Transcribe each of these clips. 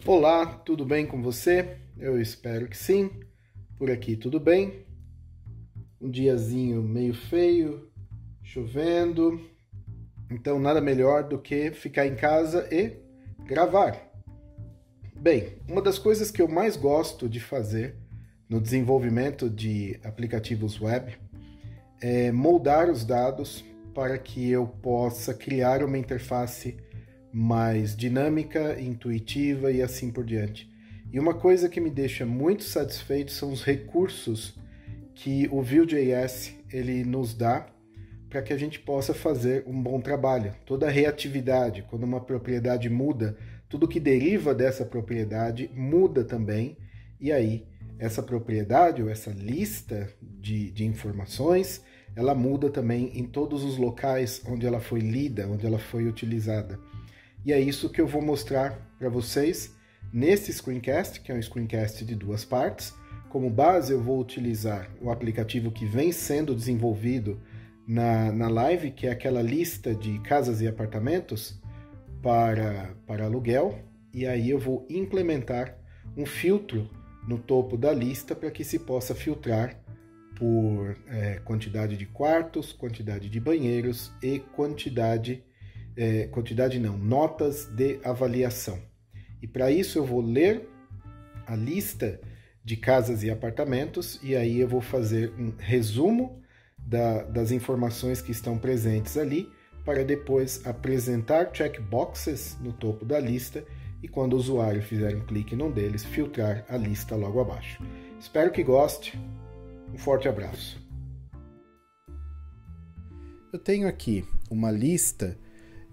Olá, tudo bem com você? Eu espero que sim. Por aqui tudo bem. Um diazinho meio feio, chovendo. Então nada melhor do que ficar em casa e gravar. Bem, uma das coisas que eu mais gosto de fazer no desenvolvimento de aplicativos web é moldar os dados para que eu possa criar uma interface mais dinâmica, intuitiva e assim por diante. E uma coisa que me deixa muito satisfeito são os recursos que o Vue.js ele nos dá para que a gente possa fazer um bom trabalho. Toda a reatividade, quando uma propriedade muda, tudo que deriva dessa propriedade muda também, e aí essa propriedade ou essa lista de informações, ela muda também em todos os locais onde ela foi lida, onde ela foi utilizada. E é isso que eu vou mostrar para vocês nesse screencast, que é um screencast de duas partes. Como base, eu vou utilizar o aplicativo que vem sendo desenvolvido na live, que é aquela lista de casas e apartamentos para aluguel. E aí eu vou implementar um filtro no topo da lista para que se possa filtrar por quantidade de quartos, quantidade de banheiros e notas de avaliação. E para isso eu vou ler a lista de casas e apartamentos e aí eu vou fazer um resumo das informações que estão presentes ali para depois apresentar checkboxes no topo da lista e quando o usuário fizer um clique num deles, filtrar a lista logo abaixo. Espero que goste. Um forte abraço. Eu tenho aqui uma lista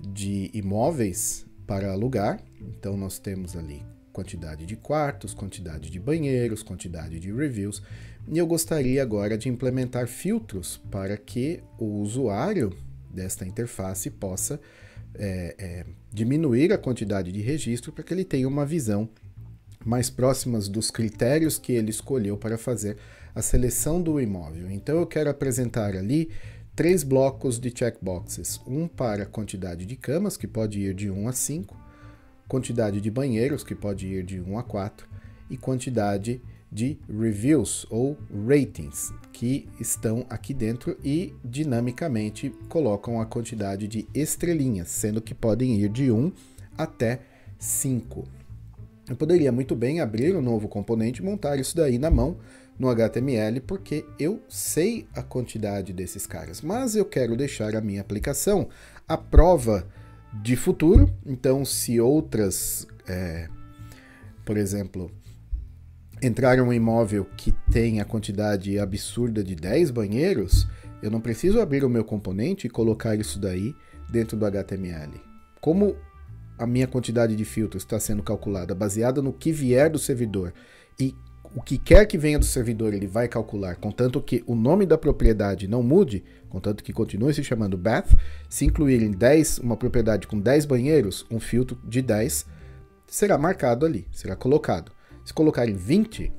de imóveis para alugar. Então nós temos ali quantidade de quartos, quantidade de banheiros, quantidade de reviews. E eu gostaria agora de implementar filtros para que o usuário desta interface possa diminuir a quantidade de registro para que ele tenha uma visão mais próxima dos critérios que ele escolheu para fazer a seleção do imóvel. Então eu quero apresentar ali 3 blocos de checkboxes, um para quantidade de camas, que pode ir de 1 a 5, quantidade de banheiros, que pode ir de 1 a 4, e quantidade de reviews ou ratings, que estão aqui dentro e dinamicamente colocam a quantidade de estrelinhas, sendo que podem ir de 1 até 5. Eu poderia muito bem abrir um novo componente e montar isso daí na mão no HTML, porque eu sei a quantidade desses caras, mas eu quero deixar a minha aplicação à prova de futuro. Então, se outras, por exemplo, entrar um imóvel que tem a quantidade absurda de 10 banheiros, eu não preciso abrir o meu componente e colocar isso daí dentro do HTML. Como a minha quantidade de filtros está sendo calculada baseada no que vier do servidor e o que quer que venha do servidor ele vai calcular, contanto que o nome da propriedade não mude, contanto que continue se chamando bath, se incluírem 10, uma propriedade com 10 banheiros, um filtro de 10 será marcado ali, será colocado. Se colocarem 20,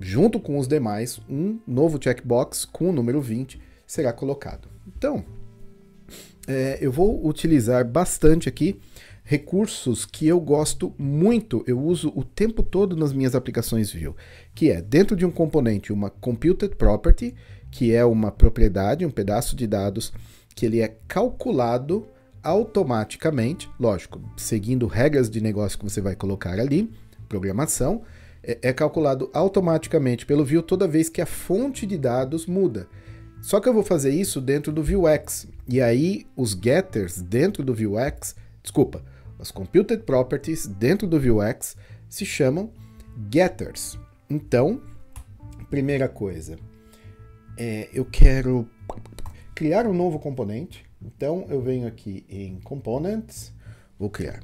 junto com os demais, um novo checkbox com o número 20 será colocado. Então, eu vou utilizar bastante aqui recursos que eu gosto muito, eu uso o tempo todo nas minhas aplicações Vue, que é dentro de um componente uma computed property, que é uma propriedade, um pedaço de dados que ele é calculado automaticamente, lógico, seguindo regras de negócio que você vai colocar ali, programação, é calculado automaticamente pelo Vue toda vez que a fonte de dados muda. Só que eu vou fazer isso dentro do Vuex, e aí os getters dentro do Vuex, as computed properties dentro do Vuex se chamam getters. Então, primeira coisa, eu quero criar um novo componente. Então, eu venho aqui em Components, vou criar.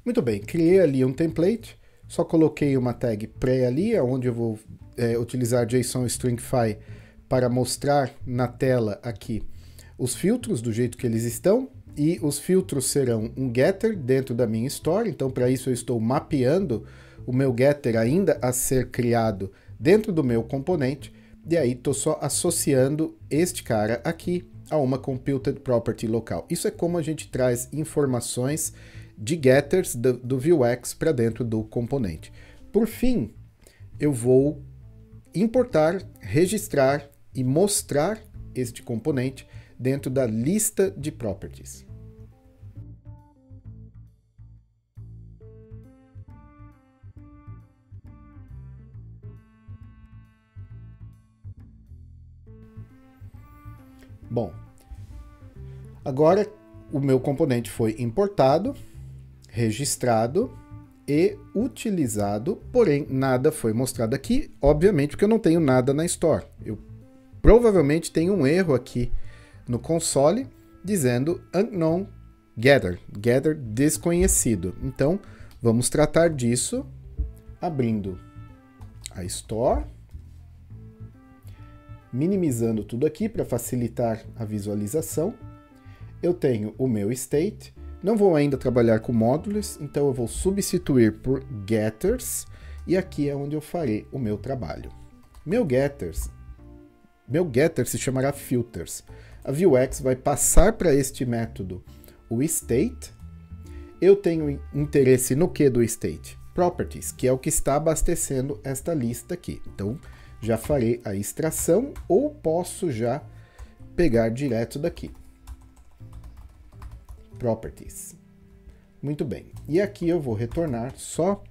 Muito bem, criei ali um template. Só coloquei uma tag pré ali, onde eu vou utilizar JSON Stringify para mostrar na tela aqui os filtros do jeito que eles estão, e os filtros serão um getter dentro da minha store. Então, para isso eu estou mapeando o meu getter ainda a ser criado dentro do meu componente, e aí estou só associando este cara aqui a uma computed property local. Isso é como a gente traz informações de getters do Vuex para dentro do componente. Por fim, eu vou importar, registrar e mostrar este componente dentro da lista de properties. Bom, agora o meu componente foi importado, registrado e utilizado, porém nada foi mostrado aqui, obviamente porque eu não tenho nada na Store. Eu provavelmente tenho um erro aqui no console dizendo unknown getter, getter desconhecido. Então vamos tratar disso abrindo a Store, minimizando tudo aqui para facilitar a visualização. Eu tenho o meu state, não vou ainda trabalhar com módulos, então eu vou substituir por getters, e aqui é onde eu farei o meu trabalho. Meu getter se chamará filters. A Vuex vai passar para este método o state. Eu tenho interesse no que do state? Properties, que é o que está abastecendo esta lista aqui. Então, já farei a extração, ou posso já pegar direto daqui. Properties. Muito bem. E aqui eu vou retornar só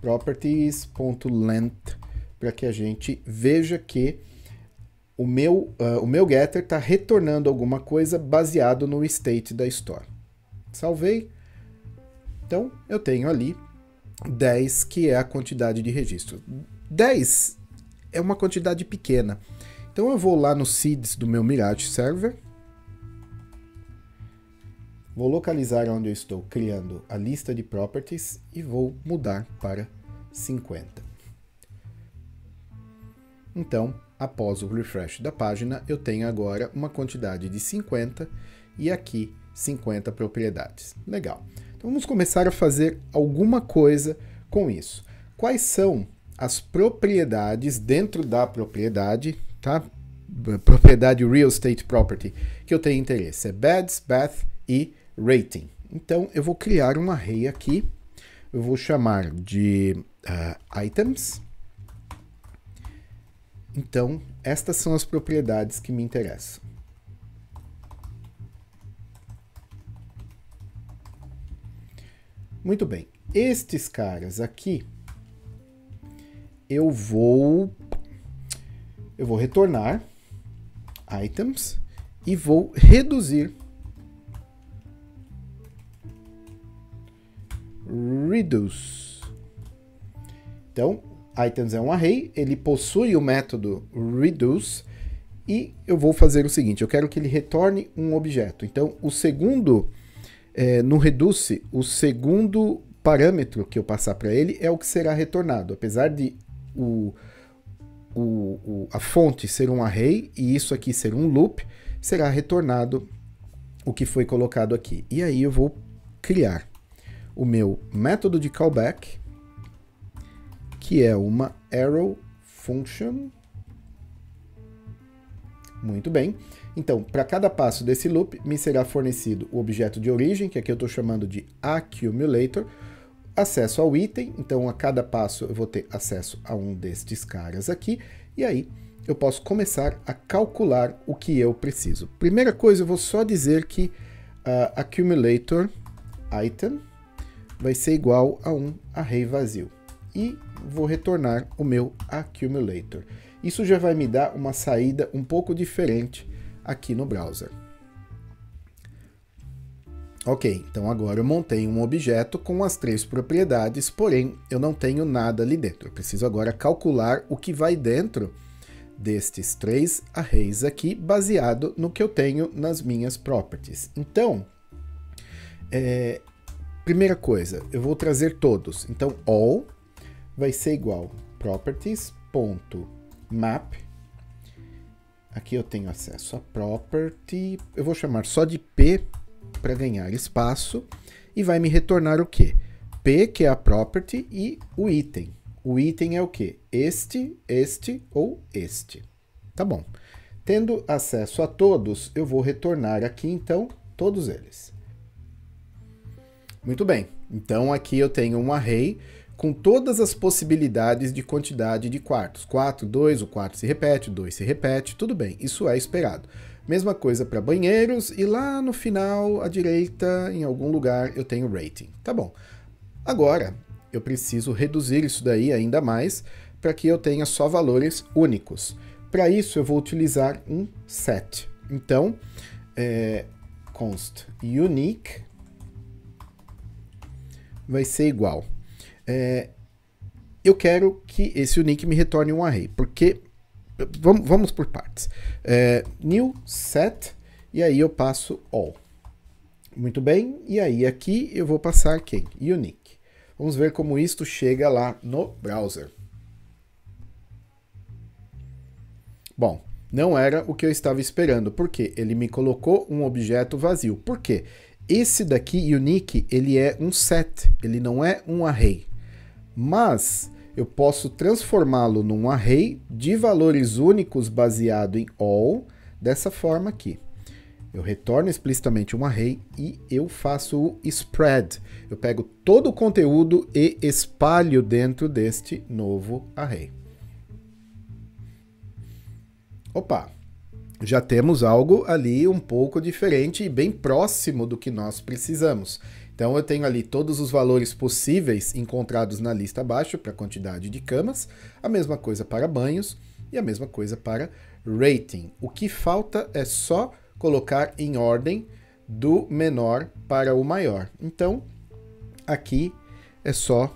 properties.length para que a gente veja que o meu getter está retornando alguma coisa baseado no state da store. Salvei. Então, eu tenho ali 10, que é a quantidade de registros. 10 é uma quantidade pequena. Então, eu vou lá no seeds do meu Mirage Server. Vou localizar onde eu estou criando a lista de properties e vou mudar para 50. Então, após o refresh da página, eu tenho agora uma quantidade de 50 e aqui 50 propriedades. Legal. Então, vamos começar a fazer alguma coisa com isso. Quais são as propriedades dentro da propriedade, tá? Propriedade Real Estate Property, que eu tenho interesse. É beds, bath e rating. Então, eu vou criar um array aqui. Eu vou chamar de items. Então, estas são as propriedades que me interessam. Muito bem. Estes caras aqui, eu vou retornar items e vou reduzir reduce. Então, items é um array, ele possui o método reduce e eu vou fazer o seguinte, eu quero que ele retorne um objeto. Então, o segundo, no reduce, o segundo parâmetro que eu passar para ele é o que será retornado. Apesar de a fonte ser um array e isso aqui ser um loop, será retornado o que foi colocado aqui. E aí eu vou criar o meu método de callback, que é uma arrow function. Muito bem. Então, para cada passo desse loop, me será fornecido o objeto de origem, que aqui eu estou chamando de accumulator, acesso ao item, então a cada passo eu vou ter acesso a um destes caras aqui, e aí eu posso começar a calcular o que eu preciso. Primeira coisa, eu vou só dizer que accumulator item vai ser igual a um array vazio. E vou retornar o meu accumulator. Isso já vai me dar uma saída um pouco diferente aqui no browser. Ok, então agora eu montei um objeto com as 3 propriedades, porém eu não tenho nada ali dentro. Eu preciso agora calcular o que vai dentro destes 3 arrays aqui, baseado no que eu tenho nas minhas properties. Então, primeira coisa, eu vou trazer todos. Então, all vai ser igual properties.map. Aqui eu tenho acesso a property, eu vou chamar só de P para ganhar espaço, e vai me retornar o quê? P, que é a property, e o item. O item é o quê? Este, este ou este. Tá bom. Tendo acesso a todos, eu vou retornar aqui, então, todos eles. Muito bem. Então, aqui eu tenho um array com todas as possibilidades de quantidade de quartos. 4, 2, o 4 se repete, o 2 se repete, tudo bem, isso é esperado. Mesma coisa para banheiros, e lá no final, à direita, em algum lugar, eu tenho rating. Tá bom. Agora, eu preciso reduzir isso daí ainda mais para que eu tenha só valores únicos. Para isso, eu vou utilizar um set. Então, const unique vai ser igual. Eu quero que esse unique me retorne um array, porque vamos por partes. New set, e aí eu passo all. Muito bem, e aí aqui eu vou passar quem? Unique. Vamos ver como isto chega lá no browser. Bom, não era o que eu estava esperando, porque ele me colocou um objeto vazio. Por quê? Esse daqui, unique, ele é um set, ele não é um array. Mas eu posso transformá-lo num array de valores únicos baseado em all, dessa forma aqui. Eu retorno explicitamente um array e eu faço o spread. Eu pego todo o conteúdo e espalho dentro deste novo array. Opa! Já temos algo ali um pouco diferente e bem próximo do que nós precisamos. Então eu tenho ali todos os valores possíveis encontrados na lista abaixo para a quantidade de camas, a mesma coisa para banhos e a mesma coisa para rating. O que falta é só colocar em ordem do menor para o maior. Então aqui é só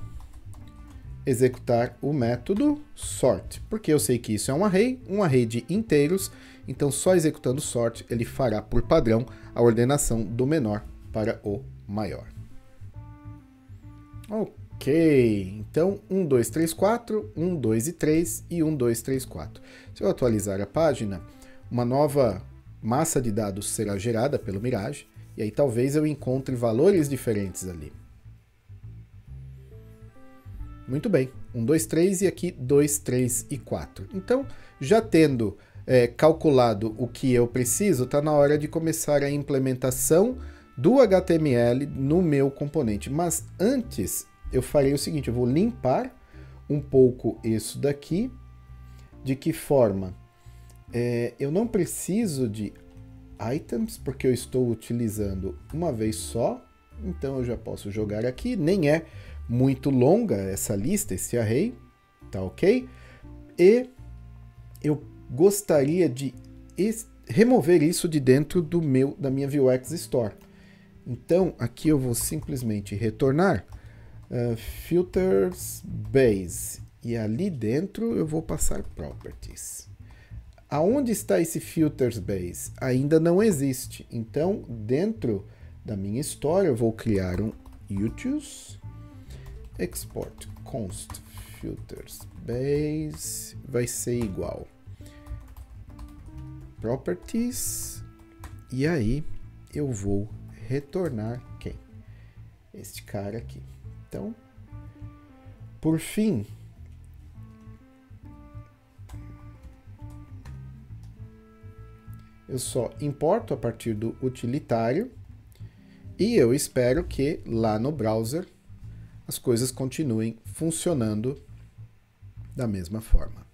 executar o método sort, porque eu sei que isso é um array de inteiros, então só executando sort ele fará por padrão a ordenação do menor para o maior. Ok, então 1, 2, 3, 4, 1, 2 e 3 e 1, 2, 3, 4. Se eu atualizar a página, uma nova massa de dados será gerada pelo Mirage, e aí talvez eu encontre valores diferentes ali. Muito bem, 1, 2, 3 e aqui 2, 3 e 4. Então, já tendo calculado o que eu preciso, está na hora de começar a implementação do HTML no meu componente. Mas antes, eu farei o seguinte, eu vou limpar um pouco isso daqui. De que forma? Eu não preciso de items, porque eu estou utilizando uma vez só. Então eu já posso jogar aqui, nem é muito longa essa lista, esse array, tá ok? E eu gostaria de remover isso de dentro da minha Vuex Store. Então aqui eu vou simplesmente retornar filters base, e ali dentro eu vou passar properties. Aonde está esse filters base? Ainda não existe. Então dentro da minha história eu vou criar um utils export const filters base, vai ser igual properties, e aí eu vou retornar quem? Este cara aqui. Então, por fim, eu só importo a partir do utilitário e eu espero que lá no browser as coisas continuem funcionando da mesma forma.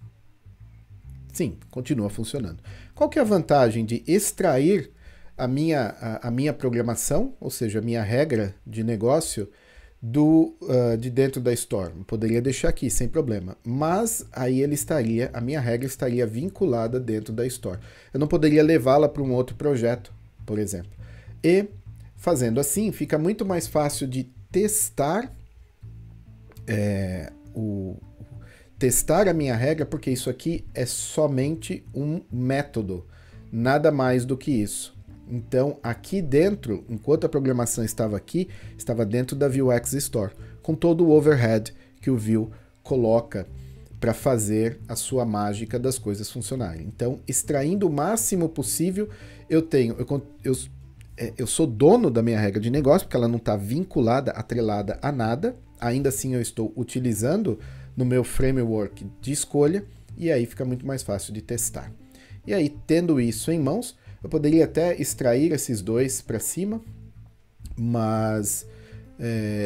Sim, continua funcionando. Qual que é a vantagem de extrair a minha programação, ou seja, a minha regra de negócio de dentro da Store? Eu poderia deixar aqui sem problema, mas aí a minha regra estaria vinculada dentro da Store. Eu não poderia levá-la para um outro projeto, por exemplo. E fazendo assim, fica muito mais fácil de testar testar a minha regra, porque isso aqui é somente um método, nada mais do que isso. Então, aqui dentro, enquanto a programação estava aqui, estava dentro da Vuex Store, com todo o overhead que o Vue coloca para fazer a sua mágica das coisas funcionarem. Então, extraindo o máximo possível, eu sou dono da minha regra de negócio, porque ela não está vinculada, atrelada a nada. Ainda assim, eu estou utilizando no meu framework de escolha, e aí fica muito mais fácil de testar. E aí, tendo isso em mãos, eu poderia até extrair esses dois para cima, mas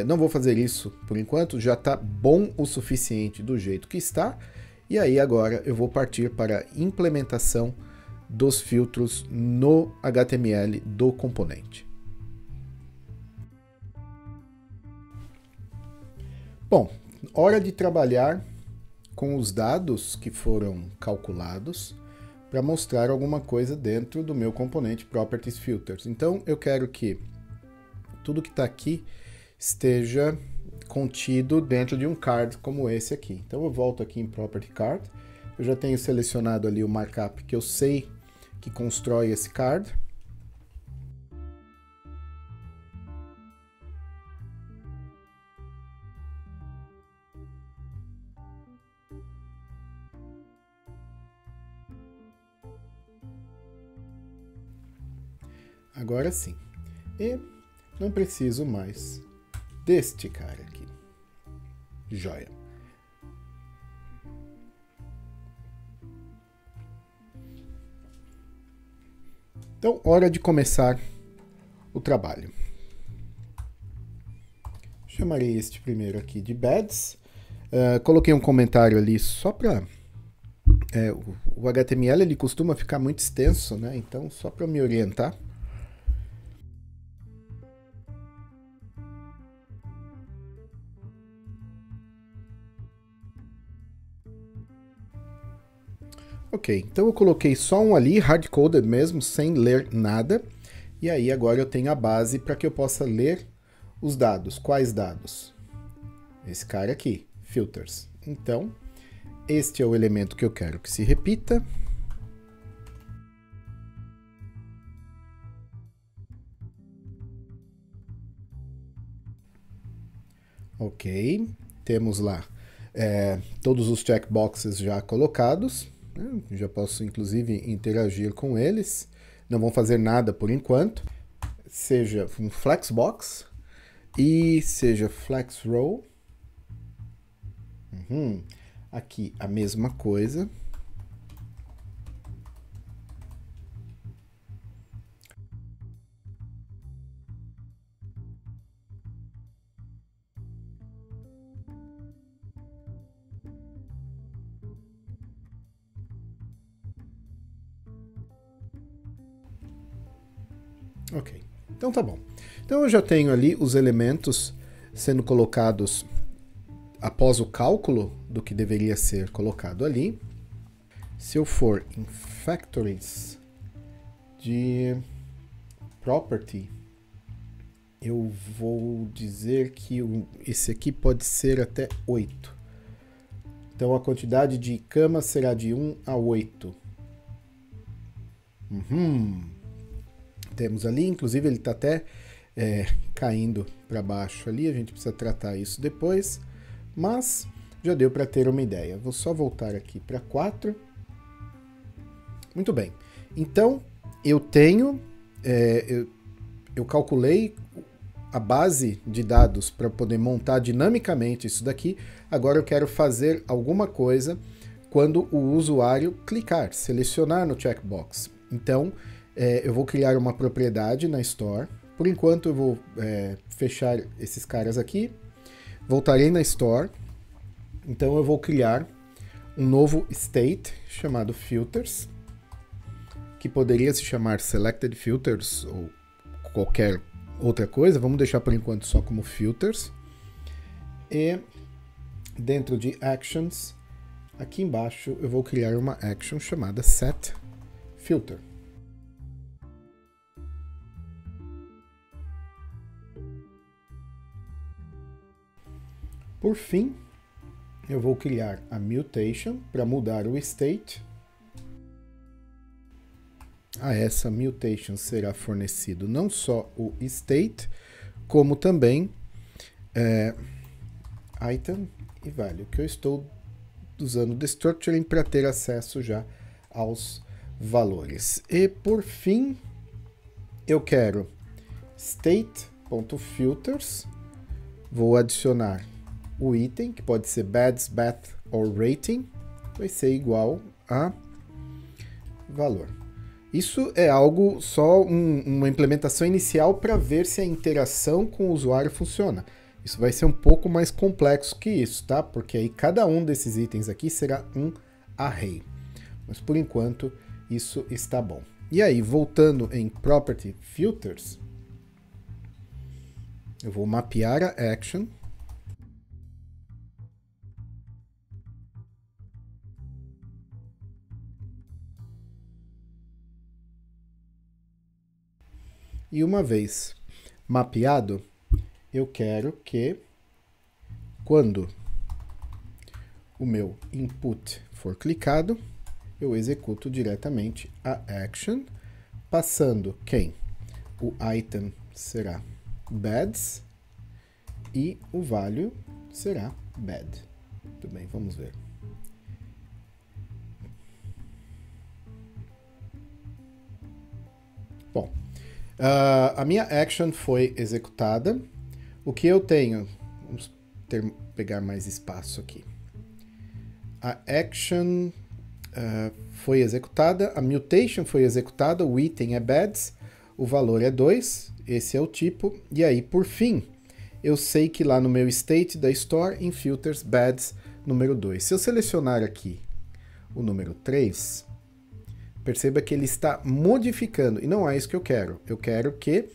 não vou fazer isso por enquanto, já está bom o suficiente do jeito que está. E aí agora eu vou partir para a implementação dos filtros no HTML do componente. Bom, hora de trabalhar com os dados que foram calculados para mostrar alguma coisa dentro do meu componente Properties Filters. Então eu quero que tudo que está aqui esteja contido dentro de um card como esse aqui. Então eu volto aqui em Property Card, eu já tenho selecionado ali o markup que eu sei que constrói esse card. Agora sim. E não preciso mais deste cara aqui. Joia. Então, hora de começar o trabalho. Chamarei este primeiro aqui de Beds. Coloquei um comentário ali só para... o HTML ele costuma ficar muito extenso, né? Então, só para me orientar. Ok, então eu coloquei só um ali, hard-coded mesmo, sem ler nada. E aí agora eu tenho a base para que eu possa ler os dados. Quais dados? Esse cara aqui, filters. Então, este é o elemento que eu quero que se repita. Ok, temos lá todos os checkboxes já colocados. Já posso, inclusive, interagir com eles. Não vão fazer nada por enquanto. Seja um flexbox e seja flexrow. Aqui a mesma coisa. Ok, então tá bom. Então eu já tenho ali os elementos sendo colocados após o cálculo do que deveria ser colocado ali. Se eu for em Factories de Property, eu vou dizer que esse aqui pode ser até 8. Então a quantidade de camas será de 1 a 8. Temos ali, inclusive ele está até caindo para baixo ali, a gente precisa tratar isso depois, mas já deu para ter uma ideia. Vou só voltar aqui para 4. Muito bem, então eu tenho, eu calculei a base de dados para poder montar dinamicamente isso daqui. Agora eu quero fazer alguma coisa quando o usuário clicar, selecionar no checkbox. Então, eu vou criar uma propriedade na Store. Por enquanto eu vou fechar esses caras aqui. Voltarei na Store. Então eu vou criar um novo state chamado Filters, que poderia se chamar Selected Filters ou qualquer outra coisa. Vamos deixar por enquanto só como Filters. E dentro de Actions, aqui embaixo eu vou criar uma action chamada Set Filter. Por fim, eu vou criar a mutation para mudar o state. A essa mutation será fornecido não só o state, como também item e value, que eu estou usando o destructuring para ter acesso já aos valores. E por fim, eu quero state.filters, vou adicionar o item, que pode ser bads, bath ou rating, vai ser igual a valor. Isso é algo, só uma implementação inicial para ver se a interação com o usuário funciona. Isso vai ser um pouco mais complexo que isso, tá? Porque aí cada um desses itens aqui será um array. Mas por enquanto isso está bom. E aí, voltando em Property Filters, eu vou mapear a action. E uma vez mapeado, eu quero que quando o meu input for clicado, eu executo diretamente a action, passando quem? O item será bads e o value será bad. Muito bem, vamos ver. Bom, a minha action foi executada. O que eu tenho? Vamos pegar mais espaço aqui. A action foi executada, a mutation foi executada, o item é bads, o valor é 2, esse é o tipo, e aí, por fim, eu sei que lá no meu state da store, em filters, bads, número 2. Se eu selecionar aqui o número 3, perceba que ele está modificando, e não é isso que eu quero. Eu quero que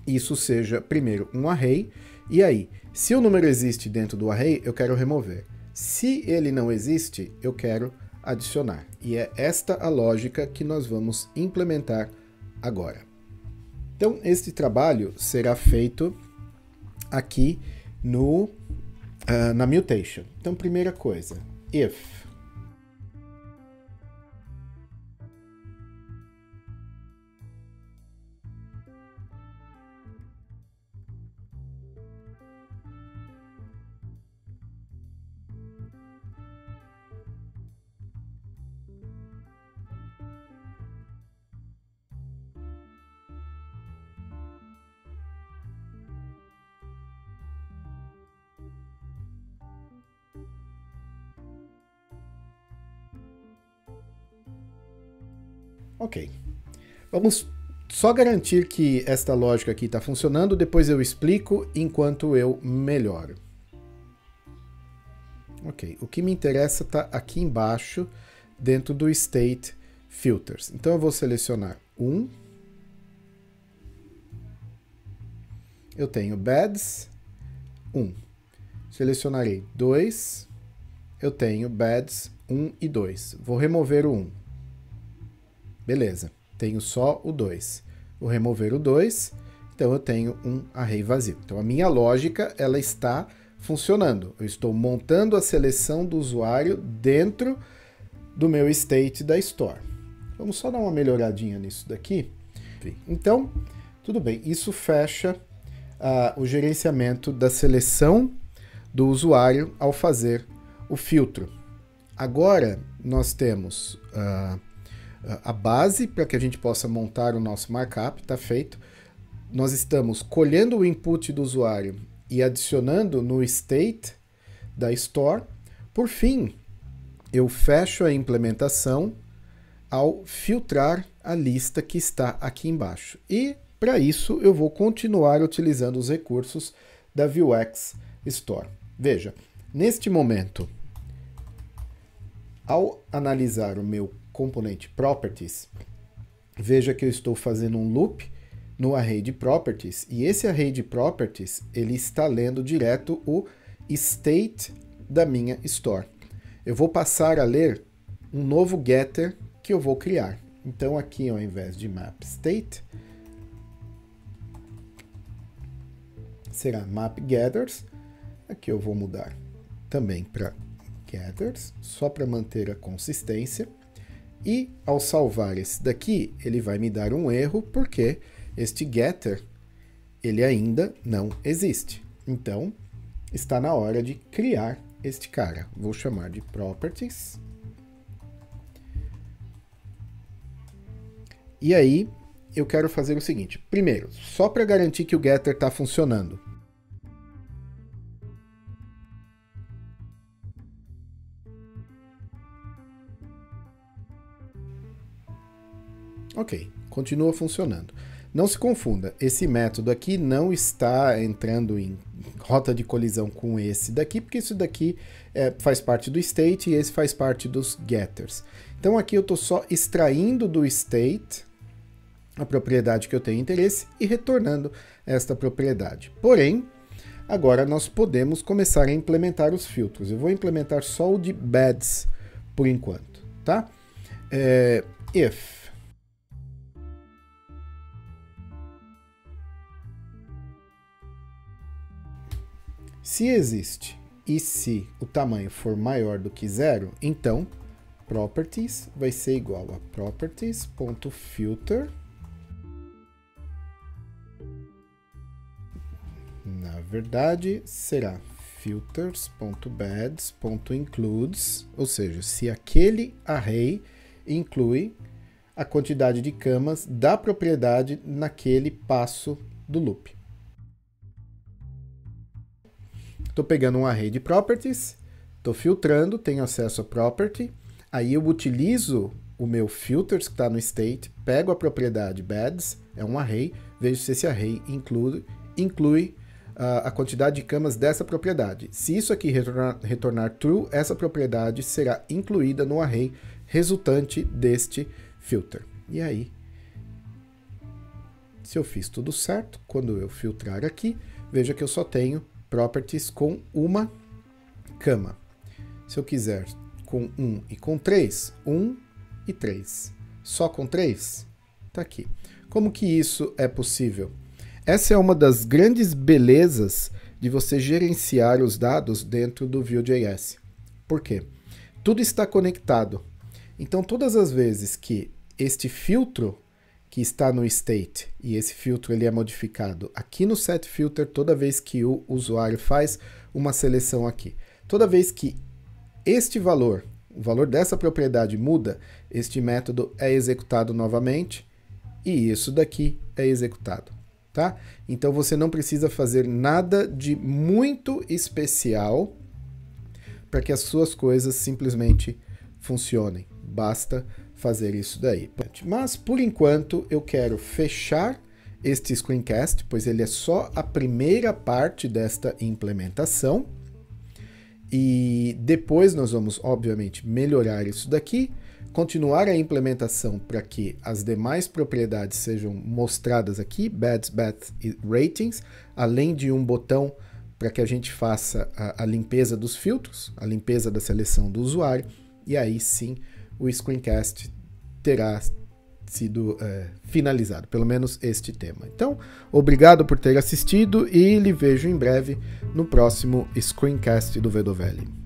isso seja, primeiro, um array, e aí, se o número existe dentro do array, eu quero remover. Se ele não existe, eu quero adicionar. E é esta a lógica que nós vamos implementar agora. Então, este trabalho será feito aqui na mutation. Então, primeira coisa, if ok. Vamos só garantir que esta lógica aqui está funcionando, depois eu explico enquanto eu melhoro. Ok, o que me interessa está aqui embaixo, dentro do State Filters. Então eu vou selecionar 1. Eu tenho bads 1. Selecionarei 2. Eu tenho bads 1 e 2. Vou remover o 1. Beleza, tenho só o 2. Vou remover o 2, então eu tenho um array vazio. Então a minha lógica ela está funcionando. Eu estou montando a seleção do usuário dentro do meu state da store. Vamos só dar uma melhoradinha nisso daqui. Então, tudo bem, isso fecha o gerenciamento da seleção do usuário ao fazer o filtro. Agora nós temos a base para que a gente possa montar o nosso markup, está feito. Nós estamos colhendo o input do usuário e adicionando no state da store. Por fim, eu fecho a implementação ao filtrar a lista que está aqui embaixo. E, para isso, eu vou continuar utilizando os recursos da Vuex Store. Veja, neste momento, ao analisar o meu componente Properties, veja que eu estou fazendo um loop no array de Properties, e esse array de Properties, ele está lendo direto o state da minha Store. Eu vou passar a ler um novo getter que eu vou criar. Então aqui, ao invés de map state, será map gathers. Aqui eu vou mudar também para gathers, só para manter a consistência. E ao salvar esse daqui, ele vai me dar um erro, porque este getter, ele ainda não existe. Então, está na hora de criar este cara. Vou chamar de Properties. E aí, eu quero fazer o seguinte. Primeiro, só para garantir que o getter está funcionando. Ok, continua funcionando. Não se confunda, esse método aqui não está entrando em rota de colisão com esse daqui, porque isso daqui faz parte do state e esse faz parte dos getters. Então aqui eu estou só extraindo do state a propriedade que eu tenho interesse e retornando esta propriedade. Porém, agora nós podemos começar a implementar os filtros. Eu vou implementar só o de beds por enquanto, tá? If se existe e se o tamanho for maior do que 0, então properties vai ser igual a properties.filter. Na verdade, será filters.beds.includes, ou seja, se aquele array inclui a quantidade de camas da propriedade naquele passo do loop. Estou pegando um array de properties, estou filtrando, tenho acesso a property, aí eu utilizo o meu filters que está no state, pego a propriedade beds, é um array, vejo se esse array inclui a quantidade de camas dessa propriedade. Se isso aqui retornar true, essa propriedade será incluída no array resultante deste filter. E aí, se eu fiz tudo certo, quando eu filtrar aqui, veja que eu só tenho properties com uma cama. Se eu quiser com 1 e com 3, 1 e 3. Só com 3? Tá aqui. Como que isso é possível? Essa é uma das grandes belezas de você gerenciar os dados dentro do Vue.js. Por quê? Tudo está conectado. Então, todas as vezes que este filtro que está no state, e esse filtro ele é modificado aqui no setFilter, toda vez que o usuário faz uma seleção aqui. Toda vez que este valor, o valor dessa propriedade muda, este método é executado novamente, e isso daqui é executado. Tá? Então você não precisa fazer nada de muito especial para que as suas coisas simplesmente funcionem. Basta fazer isso daí. Mas, por enquanto, eu quero fechar este screencast, pois ele é só a primeira parte desta implementação. E depois nós vamos, obviamente, melhorar isso daqui, continuar a implementação para que as demais propriedades sejam mostradas aqui, beds, bath e ratings, além de um botão para que a gente faça a limpeza dos filtros, a limpeza da seleção do usuário, e aí sim o screencast terá sido finalizado, pelo menos este tema. Então, obrigado por ter assistido e lhe vejo em breve no próximo screencast do VWL.